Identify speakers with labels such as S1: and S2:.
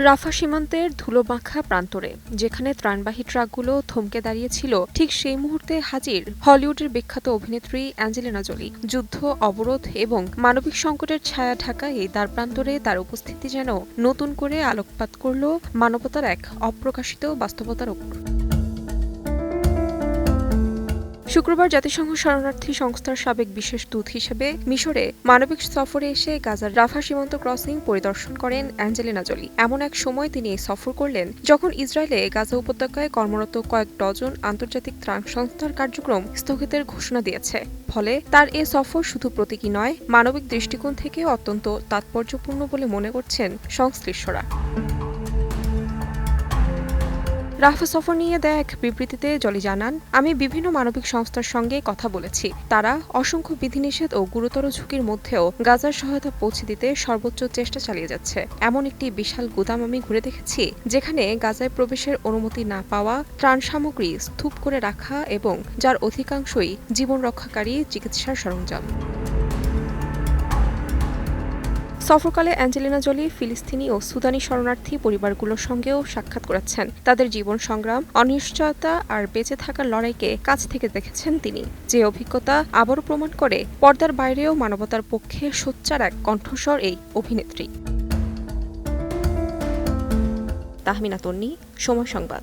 S1: রাফা সীমান্তের ধুলোমাখা প্রান্তরে যেখানে ত্রাণবাহী ট্রাকগুলো থমকে দাঁড়িয়েছিল, ঠিক সেই মুহূর্তে হাজির হলিউডের বিখ্যাত অভিনেত্রী অ্যাঞ্জেলিনা জোলি। যুদ্ধ, অবরোধ এবং মানবিক সংকটের ছায়া ঢাকা এই দ্বারপ্রান্তরে তার উপস্থিতি যেন নতুন করে আলোকপাত করল মানবতার এক অপ্রকাশিত বাস্তবতার ওপর। শুক্রবার জাতিসংঘ শরণার্থী সংস্থার সাবেক বিশেষ দূত হিসেবে মিশরে মানবিক সফরে এসে গাজার রাফা সীমান্ত ক্রসিং পরিদর্শন করেন অ্যাঞ্জেলিনা জোলি। এমন এক সময় তিনি এই সফর করলেন যখন ইসরায়েলে গাজা উপত্যকায় কর্মরত কয়েক ডজন আন্তর্জাতিক ত্রাণ সংস্থার কার্যক্রম স্থগিতের ঘোষণা দিয়েছে। ফলে তার এ সফর শুধু প্রতীকী নয়, মানবিক দৃষ্টিকোণ থেকে অত্যন্ত তাৎপর্যপূর্ণ বলে মনে করছেন সংশ্লিষ্টরা। রাফা সফর নিয়ে দেয়া এক বিবৃতিতে জলি জানান, আমি বিভিন্ন মানবিক সংস্থার সঙ্গে কথা বলেছি। তারা অসংখ্য বিধিনিষেধ ও গুরুতর ঝুঁকির মধ্যেও গাজার সহায়তা পৌঁছে দিতে সর্বোচ্চ চেষ্টা চালিয়ে যাচ্ছে। এমন একটি বিশাল গুদাম আমি ঘুরে দেখেছি যেখানে গাজায় প্রবেশের অনুমতি না পাওয়া ত্রাণ সামগ্রী স্তূপ করে রাখা এবং যার অধিকাংশই জীবন রক্ষাকারী চিকিৎসার সরঞ্জাম। সফরকালে অ্যাঞ্জেলিনা জোলি ফিলিস্তিনি ও সুদানি শরণার্থী পরিবারগুলোর সঙ্গেও সাক্ষাৎ করেছেন। তাদের জীবন সংগ্রাম, অনিশ্চয়তা আর বেঁচে থাকার লড়াইকে কাছ থেকে দেখেছেন তিনি। যে অভিজ্ঞতা আবারও প্রমাণ করে পর্দার বাইরেও মানবতার পক্ষে সোচ্চার এক কণ্ঠস্বর এই অভিনেত্রী। তাহমিনা তন্নি, সময় সংবাদ।